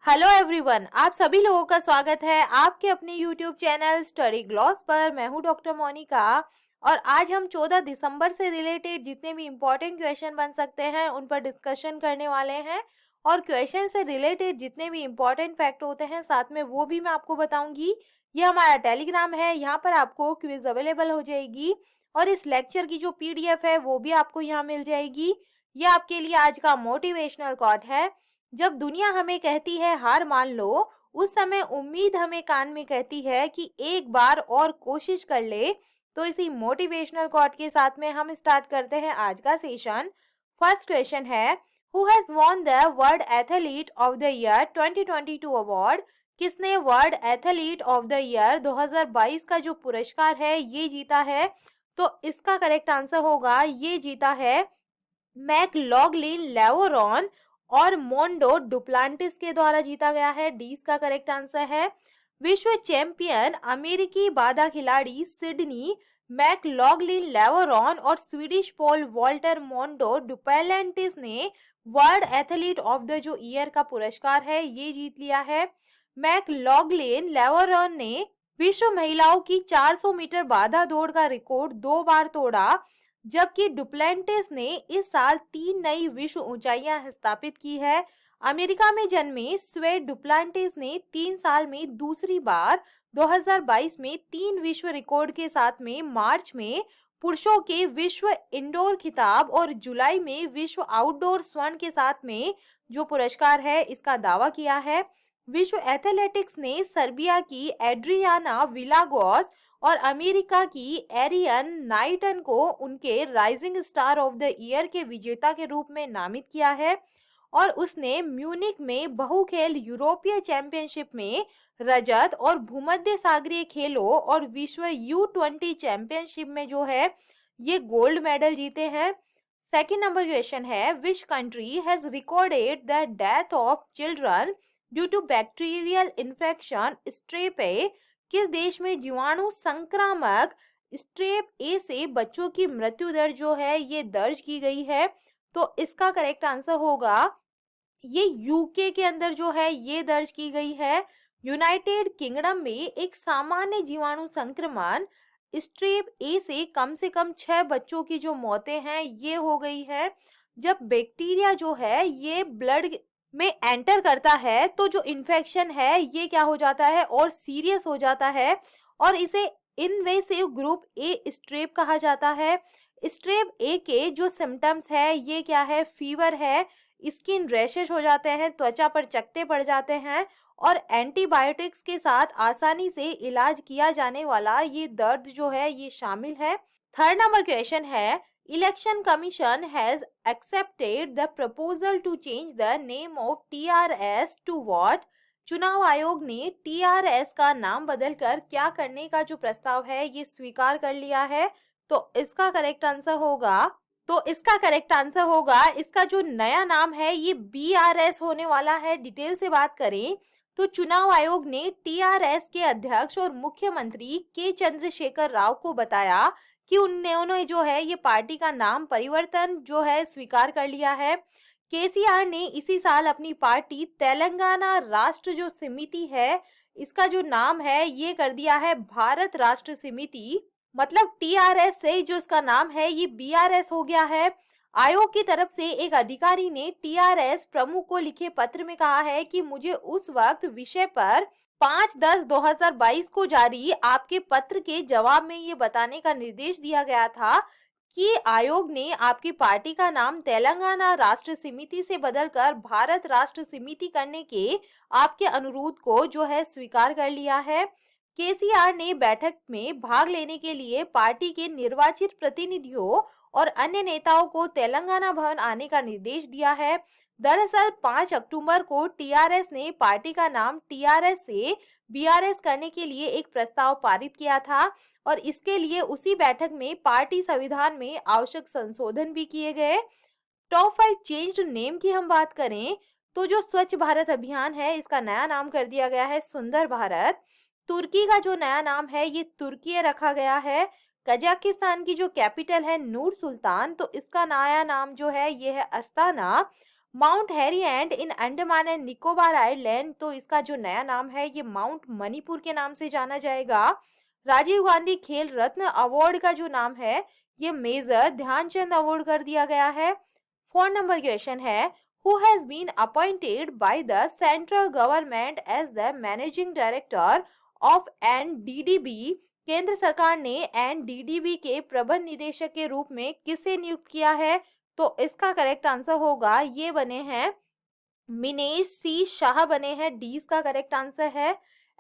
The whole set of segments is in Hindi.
हेलो एवरीवन, आप सभी लोगों का स्वागत है आपके अपने यूट्यूब चैनल स्टडी ग्लॉस पर। मैं हूं डॉक्टर मोनिका और आज हम 14 दिसंबर से रिलेटेड जितने भी इम्पोर्टेंट क्वेश्चन बन सकते हैं उन पर डिस्कशन करने वाले हैं। और क्वेश्चन से रिलेटेड जितने भी इम्पोर्टेंट फैक्ट होते हैं साथ में वो भी मैं आपको बताऊंगी। ये हमारा टेलीग्राम है, यहाँ पर आपको क्विज अवेलेबल हो जाएगी और इस लेक्चर की जो PDF है वो भी आपको यहाँ मिल जाएगी। ये आपके लिए आज का मोटिवेशनल कोट है। जब दुनिया हमें कहती है हार मान लो, उस समय उम्मीद हमें कान में कहती है कि एक बार और कोशिश कर ले। तो इसी मोटिवेशनल कोट के साथ में हम स्टार्ट करते हैं आज का सेशन। फर्स्ट क्वेश्चन है, who has won the world athlete of the year 2022 award? किसने world athlete of the year 2022 का जो पुरस्कार है ये जीता है? तो इसका करेक्ट आंसर होगा, ये जीता है मैकलॉगलिन लेवरॉन और मोंडो डुप्लांटिस के द्वारा जीता गया है। डी इसका करेक्ट आंसर है। विश्व चैंपियन अमेरिकी बाधा खिलाड़ी सिडनी मैकलॉगलिन लेवरॉन और Swedish Paul Walter Mondo Duplantis ने वर्ल्ड एथलीट ऑफ द जो ईयर का पुरस्कार है ये जीत लिया है। मैकलॉगलिन लेवरॉन ने विश्व महिलाओं की 400 मीटर बाधा दौड़ का रिकॉर्ड 2 बार तोड़ा, जबकि डुप्लांटिस ने इस साल 3 नई विश्व ऊंचाइयां स्थापित की है। अमेरिका में जन्मे स्वे डुप्लांटिस ने 3 साल में दूसरी बार 2022 में 3 विश्व रिकॉर्ड के साथ में मार्च में पुरुषों के विश्व इंडोर खिताब और जुलाई में विश्व आउटडोर स्वर्ण के साथ में जो पुरस्कार है इसका दावा किया है। विश्व एथलेटिक्स ने सर्बिया की एड्रियाना विलागोस और अमेरिका की एरियन नाइटन को उनके rising star of the year के विजेता के रूप में नामित किया है। और उसने म्यूनिक में बहुखेल यूरोपीय चैंपियनशिप में रजत और भूमध्य सागरीय खेलों और विश्व U20 चैंपियनशिप में जो है ये गोल्ड मेडल जीते हैं। सेकंड नंबर क्वेश्चन है, which country has recorded the death of children due to bacterial infection strep A? किस देश में जीवाणु संक्रामक स्ट्रेप ए से बच्चों की मृत्यु दर जो है ये दर्ज की गई है? तो इसका करेक्ट आंसर होगा, ये यूके के अंदर जो है ये दर्ज की गई है। यूनाइटेड किंगडम में एक सामान्य जीवाणु संक्रमण स्ट्रेप ए से कम 6 बच्चों की जो मौतें हैं ये हो गई है। जब बैक्टीरिया जो है ये ब्लड में एंटर करता है तो जो इन्फेक्शन है ये क्या हो जाता है और सीरियस हो जाता है और इसे इनवेसिव ग्रुप ए स्ट्रेप कहा जाता है। स्ट्रेप ए के जो सिम्टम्स है ये क्या है, फीवर है, स्किन रैशेस हो जाते हैं, त्वचा पर चकत्ते पड़ जाते हैं और एंटीबायोटिक्स के साथ आसानी से इलाज किया जाने वाला ये दर्द जो है ये शामिल है। थर्ड नंबर क्वेश्चन है, election commission has accepted the proposal to change the name of TRS to what? चुनाव आयोग ने TRS का नाम बदलकर क्या करने का जो प्रस्ताव है ये स्वीकार कर लिया है? तो इसका करेक्ट आंसर होगा इसका जो नया नाम है ये BRS होने वाला है। डिटेल से बात करें तो चुनाव आयोग ने TRS के अध्यक्ष और मुख्यमंत्री के चंद्रशेखर राव को बताया कि उन्होंने जो है ये पार्टी का नाम परिवर्तन जो है स्वीकार कर लिया है। KCR ने इसी साल अपनी पार्टी तेलंगाना राष्ट्र जो समिति है इसका जो नाम है ये कर दिया है भारत राष्ट्र समिति। मतलब TRS से जो इसका नाम है ये BRS हो गया है। आयोग की तरफ से एक अधिकारी ने TRS प्रमुख को लिखे पत्र में कहा है कि मुझे उस वक्त विषय पर 5/10/2022 को जारी आपके पत्र के जवाब में ये बताने का निर्देश दिया गया था कि आयोग ने आपकी पार्टी का नाम तेलंगाना राष्ट्र समिति से बदलकर भारत राष्ट्र समिति करने के आपके अनुरोध को जो है स्वीकार कर लिया है। KCR ने बैठक में भाग लेने के लिए पार्टी के निर्वाचित प्रतिनिधियों और अन्य नेताओं को तेलंगाना भवन आने का निर्देश दिया है। दरअसल 5 अक्टूबर को TRS ने पार्टी का नाम TRS से BRS करने के लिए एक प्रस्ताव पारित किया था और इसके लिए उसी बैठक में पार्टी संविधान में आवश्यक संशोधन भी किए गए। टॉप 5 चेंज्ड नेम की हम बात करें तो जो स्वच्छ भारत अभियान है इसका नया नाम कर दिया गया है सुंदर भारत। तुर्की का जो नया नाम है ये तुर्की रखा गया है। कजाकिस्तान की जो कैपिटल है नूर सुल्तान, तो इसका नया नाम जो है ये है Astana. Mount Harriet in Andaman and Nicobar island, तो इसका जो नया नाम है ये माउंट मणिपुर के नाम से जाना जाएगा। राजीव गांधी खेल रत्न अवार्ड का जो नाम है ये मेजर ध्यानचंद अवार्ड कर दिया गया है। 4 नंबर क्वेश्चन है, who has been appointed by the central government as the managing director of NDDB. केंद्र सरकार ने एनडीडीबी के प्रबंध निदेशक के रूप में किसे नियुक्त किया है? तो इसका करेक्ट आंसर होगा, ये बने हैं मिनेश सी शाह बने हैं। डी इसका करेक्ट आंसर है।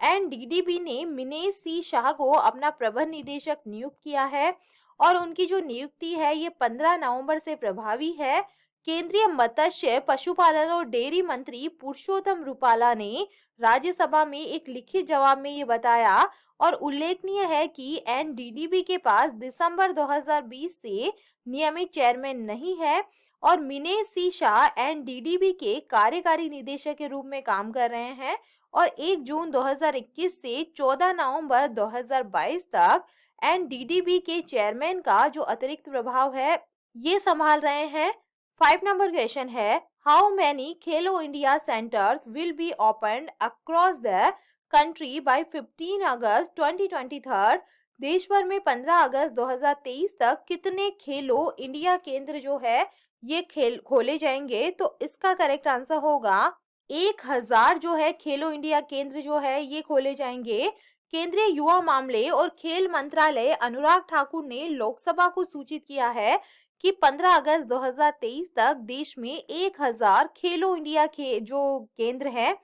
एनडीडीबी ने मिनेश सी शाह को अपना प्रबंध निदेशक नियुक्त किया है और उनकी जो नियुक्ति है ये 15 नवंबर से प्रभावी है। केंद्रीय मत्स्य पशुपालन और डेयरी मंत्री पुरुषोत्तम रूपाला ने राज्यसभा में एक लिखित जवाब में ये बताया और उल्लेखनीय है कि एनडीडीबी के पास दिसंबर 2020 से नियमित चेयरमैन नहीं है और मिनेश सी शाह एनडीडीबी के कार्यकारी निदेशक के रूप में काम कर रहे हैं और 1 जून 2021 से 14 नवंबर 2022 तक एनडीडीबी के चेयरमैन का जो अतिरिक्त प्रभाव है ये संभाल रहे हैं। 5 नंबर क्वेश्चन है, how many Khelo India centres will be opened across the country bye 15 अगस्त 2023। देश भर में 15 अगस्त 2023 तक कितने खेलो इंडिया केंद्र जो है ये खेल खोले जाएंगे? तो इसका करेक्ट आंसर होगा 1000 जो है खेलो इंडिया केंद्र जो है ये खोले जाएंगे। केंद्रीय युवा मामले और खेल मंत्रालय अनुराग ठाकुर ने लोकसभा को सूचित किया है कि 15 अगस्त 2023 तक देश में 1000 खेलो इंडिया के जो केंद्र है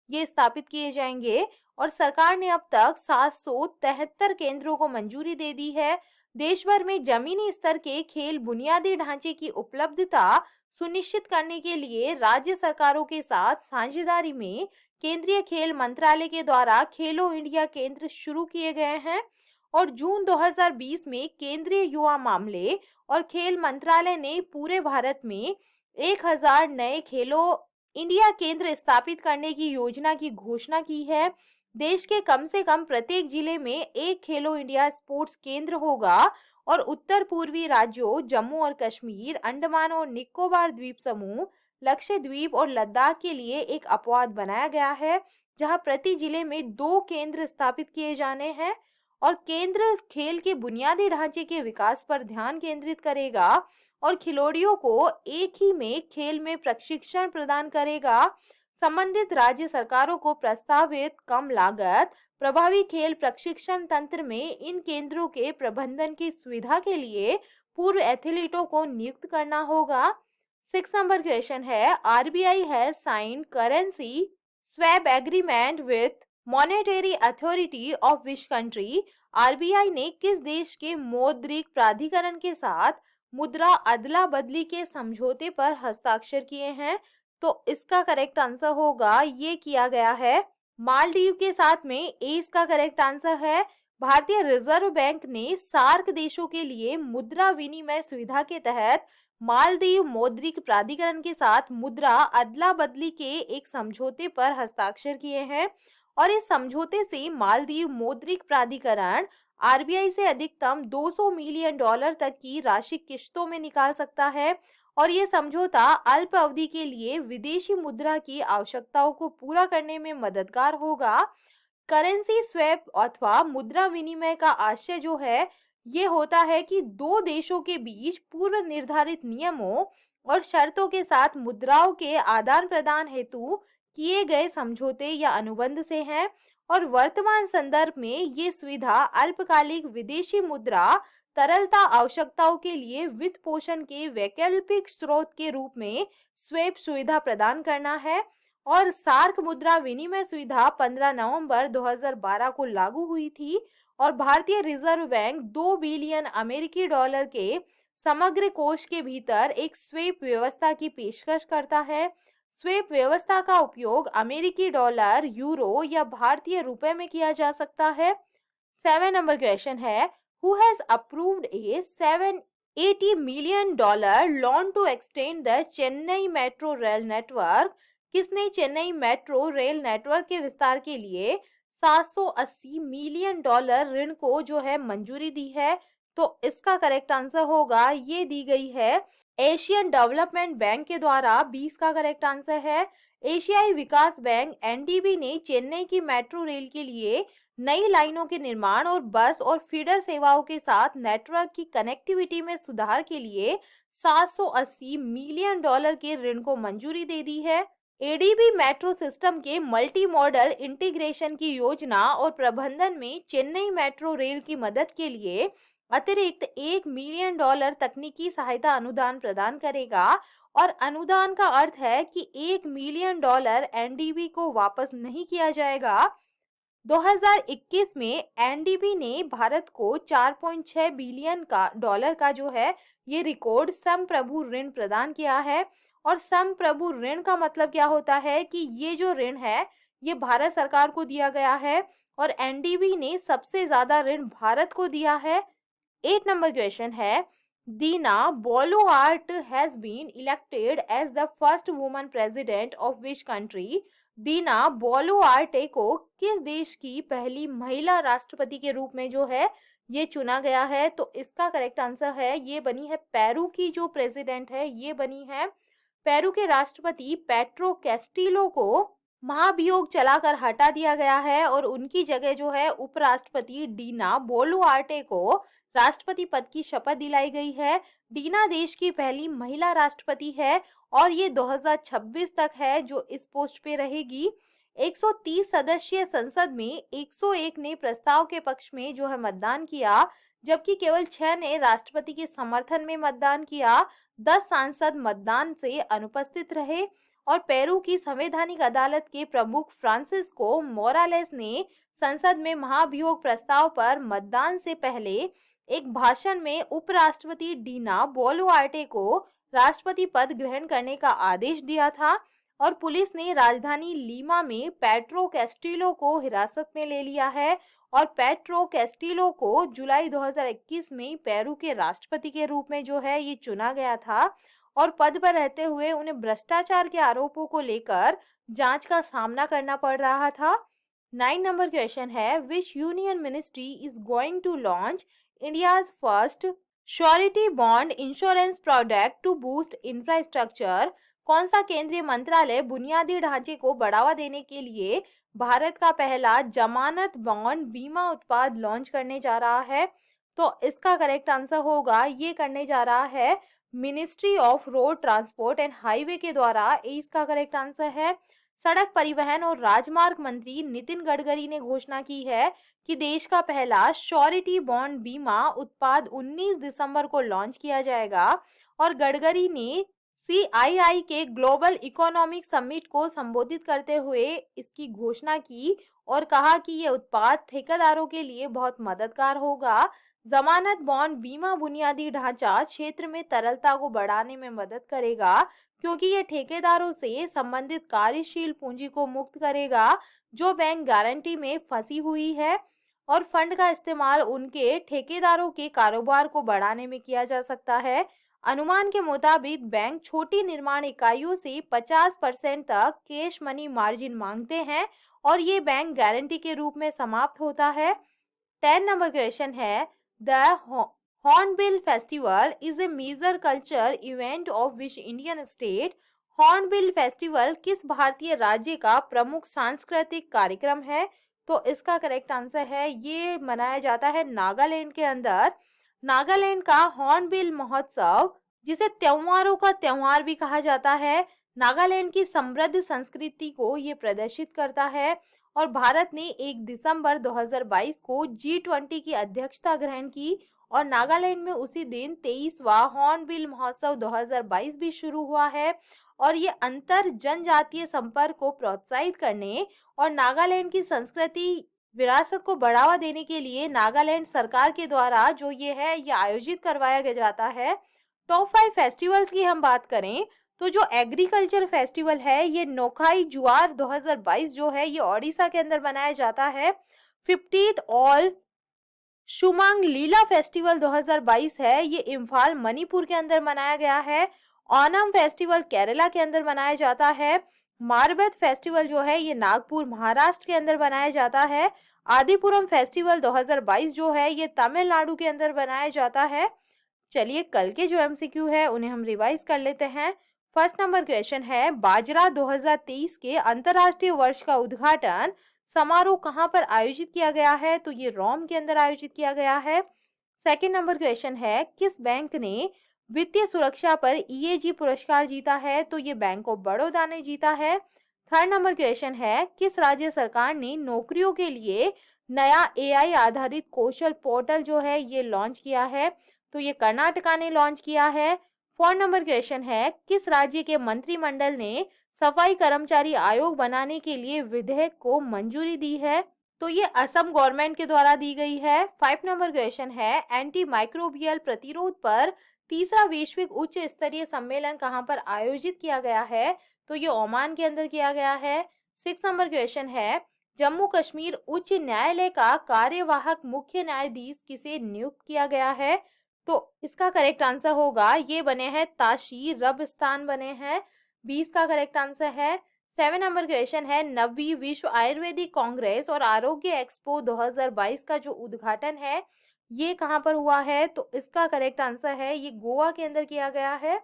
ये स्थापित किए जाएंगे और सरकार ने अब तक 773 केंद्रों को मंजूरी दे दी है। देश भर में जमीनी स्तर के खेल बुनियादी ढांचे की उपलब्धता सुनिश्चित करने के लिए राज्य सरकारों के साथ साझेदारी में केंद्रीय खेल मंत्रालय के द्वारा खेलो इंडिया केंद्र शुरू किए गए हैं और जून 2020 में केंद्रीय युवा मामले और खेल मंत्रालय ने पूरे भारत में 1000 नए खेलो इंडिया केंद्र स्थापित करने की योजना की घोषणा की है। देश के कम से कम प्रत्येक जिले में एक खेलो इंडिया स्पोर्ट्स केंद्र होगा और उत्तर पूर्वी राज्यों जम्मू और कश्मीर, अंडमान और निकोबार द्वीप समूह, लक्षद्वीप और लद्दाख के लिए एक अपवाद बनाया गया है जहां प्रति जिले में 2 केंद्र स्थापित किए जाने हैं और केंद्र खेल के बुनियादी ढांचे के विकास पर ध्यान केंद्रित करेगा और खिलाड़ियों को एक ही में खेल में प्रशिक्षण प्रदान करेगा। संबंधित राज्य सरकारों को प्रस्तावित कम लागत प्रभावी खेल प्रशिक्षण तंत्र में इन केंद्रों के प्रबंधन की सुविधा के लिए पूर्व एथलीटों को नियुक्त करना होगा। 6 नंबर क्वेश्चन है, RBI has signed currency swap agreement with monetary authority of which country. RBI ने किस देश के मौद्रिक प्राधिकरण के साथ मुद्रा अदला बदली के समझौते पर हस्ताक्षर किए हैं? तो इसका करेक्ट आंसर होगा, ये किया गया है मालदीव के साथ में। ए इसका करेक्ट आंसर है। भारतीय रिजर्व बैंक ने सार्क देशों के लिए मुद्रा विनिमय सुविधा के तहत मालदीव मौद्रिक प्राधिकरण के साथ मुद्रा अदला बदली के एक समझौते पर हस्ताक्षर किए हैं और इस समझौते से मालदीव मौद्रिक प्राधिकरण आरबीआई से अधिकतम $200 मिलियन तक की राशि किश्तों में निकाल सकता है और ये समझौता अल्प अवधि के लिए विदेशी मुद्रा की आवश्यकताओं को पूरा करने में मददगार होगा। करेंसी स्वैप अथवा मुद्रा विनिमय का आशय जो है ये होता है कि 2 देशों के बीच पूर्व निर्धारित नियमों और शर्तों के साथ मुद्राओं के आदान प्रदान हेतु किए गए समझौते या अनुबंध से है और वर्तमान संदर्भ में ये सुविधा अल्पकालिक विदेशी मुद्रा तरलता आवश्यकताओं के लिए वित्त पोषण के वैकल्पिक स्रोत के रूप में स्वैप सुविधा प्रदान करना है और सार्क मुद्रा विनिमय सुविधा 15 नवंबर 2012 को लागू हुई थी और भारतीय रिजर्व बैंक 2 बिलियन अमेरिकी डॉलर के समग्र कोष के भीतर एक स्वैप व्यवस्था की पेशकश करता है। स्वैप व्यवस्था का उपयोग अमेरिकी डॉलर, यूरो या भारतीय रुपए में किया जा सकता है। 7 नंबर क्वेश्चन है, who has approved a $780 million loan to extend the Chennai metro rail network. किसने चेन्नई मेट्रो रेल नेटवर्क के विस्तार के लिए $780 मिलियन ऋण को जो है मंजूरी दी है? तो इसका करेक्ट आंसर होगा, ये दी गई है एशियन डेवलपमेंट बैंक के द्वारा। 20 का करेक्ट आंसर है। एशियाई विकास बैंक एनडीबी ने चेन्नई की मेट्रो रेल के लिए नई लाइनों के निर्माण और बस और फीडर सेवाओं के साथ नेटवर्क की कनेक्टिविटी में सुधार के लिए 780 मिलियन डॉलर के ऋण को मंजूरी दे दी है। एडीबी मेट्रो सिस्टम के मल्टी मॉडल इंटीग्रेशन की योजना और प्रबंधन में चेन्नई मेट्रो रेल की मदद के लिए अतिरिक्त 1 मिलियन डॉलर तकनीकी सहायता अनुदान प्रदान करेगा। और अनुदान का अर्थ है कि 1 मिलियन डॉलर एनडीबी को वापस नहीं किया जाएगा। 2021 में एनडीबी ने भारत को 4.6 बिलियन का डॉलर का जो है ये रिकॉर्ड संप्रभु ऋण प्रदान किया है। और संप्रभु ऋण का मतलब क्या होता है कि ये जो ऋण है ये भारत सरकार को दिया गया है और एनडीबी ने सबसे ज्यादा ऋण भारत को दिया है। 8 नंबर क्वेश्चन है, Dina Boluarte has been elected as the first woman president of which country. Dina Boluarte को किस देश की पहली महिला राष्ट्रपति के रूप में जो है ये चुना गया है। तो इसका करेक्ट आंसर है, ये बनी है पेरू की जो प्रेसिडेंट है, ये बनी है पेरू के राष्ट्रपति पेट्रो कैस्टिलो को महाभियोग चलाकर हटा दिया गया है और उनकी जगह जो है उपराष्ट्रपति डीना बोलुआर्टे को राष्ट्रपति पद की शपथ दिलाई गई है। डीना देश की पहली महिला राष्ट्रपति है और ये 2026 तक है जो इस पोस्ट पे रहेगी। 130 सदस्यीय संसद में 101 ने प्रस्ताव के पक्ष में जो है मतदान किया, जबकि केवल 6 ने राष्ट्रपति के समर्थन में मतदान किया। 10 सांसद मतदान से अनुपस्थित रहे। और पेरू की संवैधानिक अदालत के प्रमुख फ्रांसिस्को मोरालेस ने संसद में महाभियोग प्रस्ताव पर मतदान से पहले एक भाषण में उपराष्ट्रपति डीना बोलुआर्टे को राष्ट्रपति पद ग्रहण करने का आदेश दिया था। और पुलिस ने राजधानी लीमा में पेट्रो कैस्टिलो को हिरासत में ले लिया है और पेट्रो कैस्टिलो को जुलाई 2021 में पेरू के राष्ट्रपति के रूप में जो है ये चुना गया था और पद पर रहते हुए उन्हें भ्रष्टाचार के आरोपों को लेकर जांच का सामना करना पड़ रहा था। 9 नंबर क्वेश्चन है, which union ministry is going to launch India's first surety bond insurance product to boost infrastructure. कौन सा केंद्रीय मंत्रालय बुनियादी ढांचे को बढ़ावा देने के लिए भारत का पहला जमानत बॉन्ड बीमा उत्पाद लॉन्च करने जा रहा है। तो इसका करेक्ट आंसर होगा, ये करने जा रहा है ministry of road transport and highway के द्वारा। इसका करेक्ट आंसर है। सड़क परिवहन और राजमार्ग मंत्री नितिन गडकरी ने घोषणा की है कि देश का पहला श्योरिटी बॉन्ड बीमा उत्पाद 19 दिसंबर को लॉन्च किया जाएगा। और गडकरी ने CII के ग्लोबल इकोनॉमिक समिट को संबोधित करते हुए इसकी घोषणा की और कहा कि ये उत्पाद ठेकेदारों के लिए बहुत मददगार होगा। जमानत बॉन्ड बीमा बुनियादी ढांचा क्षेत्र में तरलता को बढ़ाने में मदद करेगा क्योंकि ये ठेकेदारों से संबंधित कार्यशील पूंजी को मुक्त करेगा जो बैंक गारंटी में फंसी हुई है। और फंड का इस्तेमाल उनके ठेकेदारों के कारोबार को बढ़ाने में किया जा सकता है। अनुमान के मुताबिक बैंक छोटी निर्माण इकाइयों से 50% तक कैश मनी मार्जिन मांगते हैं और ये बैंक गारंटी के रूप में समाप्त होता है। 10 नंबर क्वेश्चन है, the hornbill festival is a major culture event of which Indian state. Hornbill festival किस भारतीय राज्य का प्रमुख सांस्कृतिक कार्यक्रम है। तो इसका करेक्ट आंसर है, ये मनाया जाता है नागालैंड के अंदर। नागालैंड का हॉर्नबिल महोत्सव, जिसे त्योहारों का त्योहार भी कहा जाता है, नागालैंड की समृद्ध संस्कृति को ये प्रदर्शित करता है। और भारत ने 1 दिसंबर 2022 को G20 की अध्यक्षता ग्रहण की और नागालैंड में उसी दिन 23वां हॉर्नबिल महोत्सव 2022 भी शुरू हुआ है। और ये अंतर जनजातीय संपर्क को प्रोत्साहित करने और नागालैंड की संस्कृति विरासत को बढ़ावा देने के लिए नागालैंड सरकार के द्वारा जो ये है ये आयोजित करवाया जाता है। टॉप 5 फेस्टिवल्स की हम बात करें तो जो एग्रीकल्चर फेस्टिवल है ये नोखाई जुआर 2022 जो है ये ओडिशा के अंदर मनाया जाता है। 50th ऑल शुमांग लीला फेस्टिवल 2022 है, ये इम्फाल मणिपुर के अंदर मनाया गया है। ओनम फेस्टिवल केरला के अंदर मनाया जाता है। मारबत फेस्टिवल जो है ये नागपुर महाराष्ट्र के अंदर मनाया जाता है। आदिपुरम फेस्टिवल 2022 जो है ये तमिलनाडु के अंदर बनाया जाता है। चलिए कल के जो एमसीक्यू है उन्हें हम रिवाइज कर लेते हैं। फर्स्ट नंबर क्वेश्चन है, बाजरा 2023 के अंतर्राष्ट्रीय वर्ष का उद्घाटन समारोह कहां पर आयोजित किया गया है? तो ये रोम के अंदर आयोजित किया गया है। सेकंड नंबर क्वेश्चन है, किस बैंक ने वित्तीय सुरक्षा पर ईएजी पुरस्कार जीता है? तो ये बैंक ऑफ बड़ौदा ने जीता है। थर्ड नंबर क्वेश्चन है, किस राज्य सरकार ने नौकरियों के लिए नया एआई आधारित कौशल पोर्टल जो है ये लॉन्च किया है? तो ये कर्नाटका ने लॉन्च किया है। फोर्थ नंबर क्वेश्चन है, किस राज्य के मंत्रिमंडल ने सफाई कर्मचारी आयोग बनाने के लिए विधेयक को मंजूरी दी है? तो ये असम गवर्नमेंट के द्वारा दी गई है। 5 नंबर क्वेश्चन है, एंटी माइक्रोबियल प्रतिरोध पर तीसरा वैश्विक उच्च स्तरीय सम्मेलन कहां पर आयोजित किया गया है? तो ये ओमान के अंदर किया गया है। 6 नंबर क्वेश्चन है, जम्मू कश्मीर उच्च न्यायालय का कार्यवाहक मुख्य न्यायाधीश किसे नियुक्त किया गया है? तो इसका करेक्ट आंसर होगा, ये बने हैं ताशीर रबस्तान बने हैं। 20 का करेक्ट आंसर है। 7 नंबर क्वेश्चन है, नवी विश्व आयुर्वेदिक कांग्रेस और आरोग्य एक्सपो 2022 का जो उद्घाटन है ये कहाँ पर हुआ है? तो इसका करेक्ट आंसर है ये गोवा के अंदर किया गया है।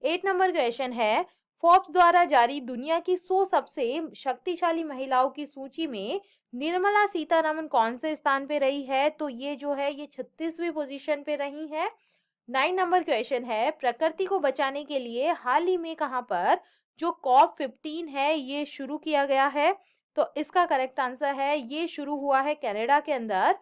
8 नंबर क्वेश्चन है, फोर्ब्स द्वारा जारी दुनिया की 100 सबसे शक्तिशाली महिलाओं की सूची में निर्मला सीतारमण कौन से स्थान पे रही है? तो ये जो है ये 36वीं पोजीशन पे रही है। 9 नंबर क्वेश्चन है, प्रकृति को बचाने के लिए हाल ही में कहाँ पर जो COP15 है ये शुरू किया गया है? तो इसका करेक्ट आंसर है ये शुरू हुआ है कनाडा के अंदर।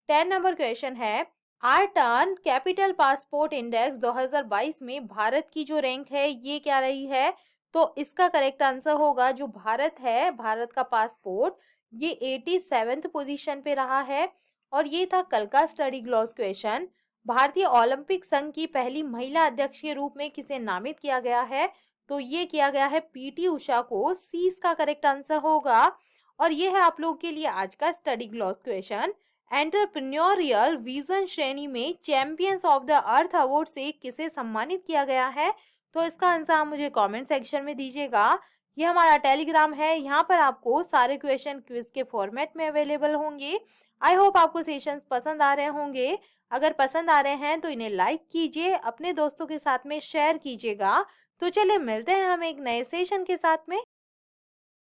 10 नंबर क्वेश्चन है, आर्टन कैपिटल पासपोर्ट इंडेक्स 2022 में भारत की जो रैंक है ये क्या रही है? तो इसका करेक्ट आंसर होगा जो भारत है, भारत का पासपोर्ट ये 87th पोजीशन पे रहा है। और ये था कल का स्टडी ग्लॉस क्वेश्चन। भारतीय ओलंपिक संघ की पहली महिला अध्यक्ष के रूप में किसे नामित किया गया है? तो ये किया गया है पीटी उषा को। सी इसका करेक्ट आंसर होगा। और ये है आप लोग के लिए आज का study gloss question. Entrepreneurial vision श्रेणी में champions of the earth award से किसे सम्मानित किया गया है? तो इसका आंसर आप मुझे कमेंट सेक्शन में दीजिएगा। ये हमारा टेलीग्राम है, यहाँ पर आपको सारे क्वेश्चन क्विज के फॉर्मेट में अवेलेबल होंगे। आई होप आपको सेशंस पसंद आ रहे होंगे। अगर पसंद आ रहे हैं तो इन्हें लाइक कीजिए, अपने दोस्तों के साथ में शेयर कीजिएगा। तो चलिए मिलते हैं हम एक नए सेशन के साथ में।